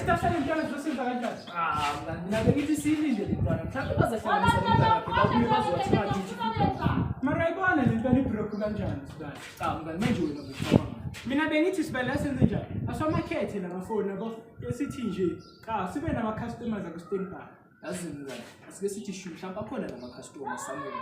Estasiyona intwana zosenza kanjani? Mina bengithi siyilinde le ntwana. Mhlawumbe bazahlanganisa nomntwana bakhe bazothi ngathi Mara ayibona le ntwana ibroke kanjani Sbani? mngani manje wena ngicabanga. Mina bengithi Sibani senze njani? Asomakhethe namafoni yabo. Esithi nje, sibe nama customers aku standby. Yazi mngani, asike sithi shu mhlawumbe akhona lama customer somewhere.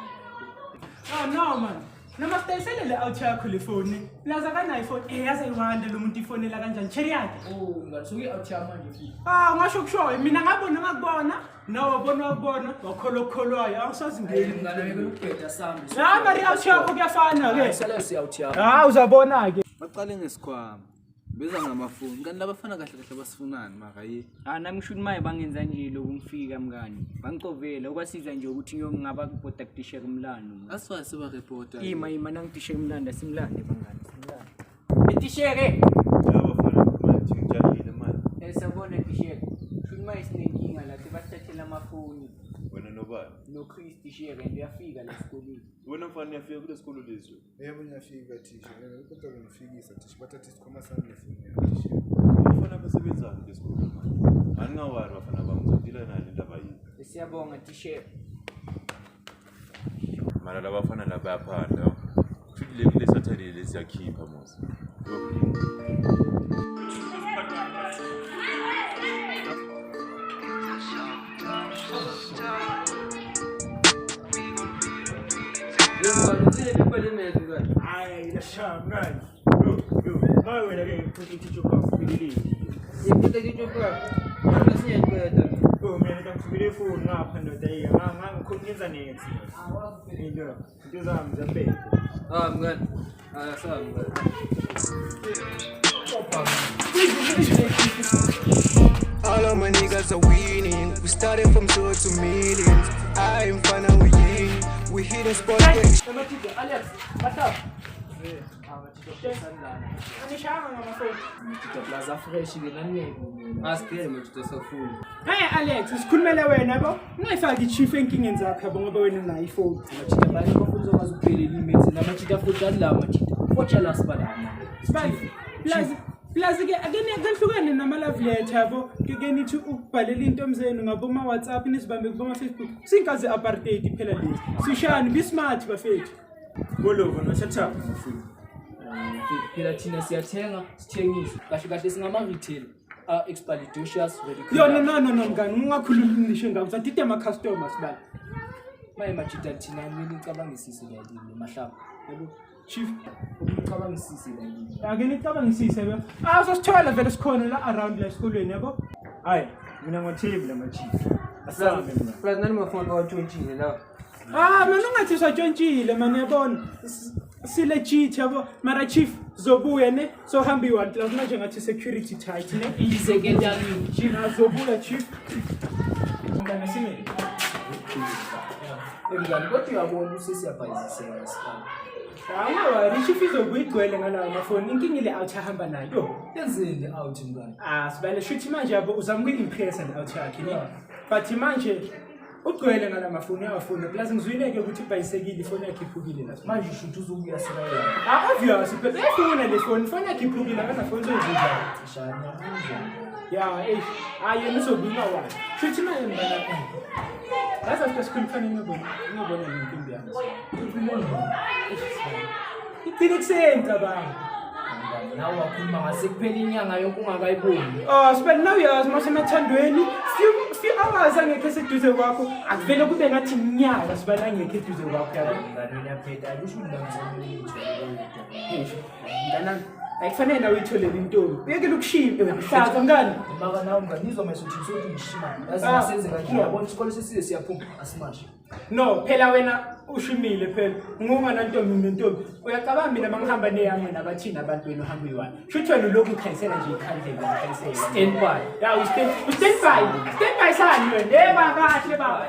No man. Namasitayisele le out yakho le phone. Laza kana iPhone yaze iwanda lo muntu ifonela kanjani? Cherry yakhe. Mngani suke out ya manje futhi. Ngasho kusho mina ngabona ngakubona. Nawe wabona wakholokholwayo awusazi ngeni. Mngani ngeke ukubheda sami. Mari out yakho kuyafana ke. Sele si out ya. Uzabona ke. Baqale ngesikhwama. Beza ngamafoni. Kanti labafana kahle kahle basifunani maka yi. Nami ngisho maye bangenza nje lokungifika mngani. Bangicovela okwasiza nje ukuthi ngiyongaba ku tisher umlando. Asiwa siba reporter. Ima nangitisher umlando simlande bangani simlande. Itishere. Laba fana manje ngijahile manje. Sabona tishere. Shuma isinenkinga la sebasithathela amafoni. Wena nobani? No Chris tishere ngiyafika la esikoleni. Wena mfana uyafika kule sikolo lezwe. Yebo ngiyafika tisha. Kodwa ngifikisa tisha bathatha isikhwama sami nefoni tisha. Bafana basebenzana kule sikolo manje. Angawari bafana bangizodila nani indaba yini? Siyabonga tishere. Mara labafana la bayaphanda. Kuthi le Saturday lesiyakhipha mos. Hayi lashaya mngani. Maye wena ke ngiphuthi teacher kwakho bilili. Yephuta tichoka. Nasiyayiqeda. Mina ngikufike ifoni ngapha ndoda yiya ngikhonyenza nethi. Into zami zaphela. Mngani. Sawa mngani. All of my niggas are winning. We started from zero to millions. I am fine with you. We hit a spot. Alex, what's up? Anishanga ngamafoni. Ngithatha plaza fresh ke nani asikele manje tosafuna. Hey Alex, sikhulumele wena yabo. Ungayifaki chief enkingeni zakho yabo ngoba wena unayo iphone. Machita bani bafuna ukwazi ukuphelela imethi namachita futhi adla machita. Watchala Sbani. Sbani. Plus ke akene kanhlukane nama love letter yabo. Ke nithi ukubhalela into emzeni ngaboma WhatsApp nisibambe kuboma Facebook. Sinkaze apartheid phela lezi. Sishani be smart bafethu. Bolova no shut up mfuni. Phela thina siyathenga sithengise kahle kahle singama retail expeditious very good. No mngani ungakhuluma ngisho ngawo sadide ama customers bani. Maye machita thina mina ngicabangisise la yini mahlaba. Yabo Chief ngicabangisise la yini. ake nicabangisise be sosithola vele sikhona la around la esikolweni yabo. Hayi mina ngothebula ma chief. Asabe mina. Plus nani mafona wa 20 la. Mina ungathi satshontsile manje yabona silegit yabo mara chief zobuya ne so hambiwa class manje ngathi security tight ne Ize ke njani chief azobuya chief ngana sime ngani kodwa uyabona usesiyabhayizisela sikhala. Wari chief izobuyigcwele ngalawo amafoni inkingi ile out hamba nayo Yenzeni out mngani? Sibale shuthi manje yabo uzama ukuimpress and out yakhe ne but manje ugcwele ngala mafoni awafuna plus ngizwileke ukuthi ibhayisekile ifoni yakhe iphukile la Manje ushuthi uzobuya sirayela. Obvious phela ifona le phone yakhe iphukile akana phone zoyivuza Shana ya aye nizobuka wa shuthi manje mbala That's after school fanele ngibona inkingi yami Iphinik center baba nawe wakhuluma ngasekuphela inyanga yonke ungakayiboni. Sibani nawe uyazi masemathandweni few hours angekho seduze kwakho akuvele kube ngathi iminyaka sibani angekho eduze kwakho yabo Ngani yaphetha kusho ngizamzamile ngana ayikufanele nawe uyitholele intombi uyekela ukushimpe wena hlaza ngani maka nawe nganizwa masuthi ngisothi ngishima yazi nasenze kanje uyabona isikole sesile siyaphuma asimashi. No phela wena ushimile phela ngunga nantombi nentombi uyacabanga mina mangihamba neyami nabathina abantu wena uhamba uyiwani shuthi wena lokhu ukhayisela nje ikhandlela ukhayisela Stand by. ya stand by sani wena baba kahle baba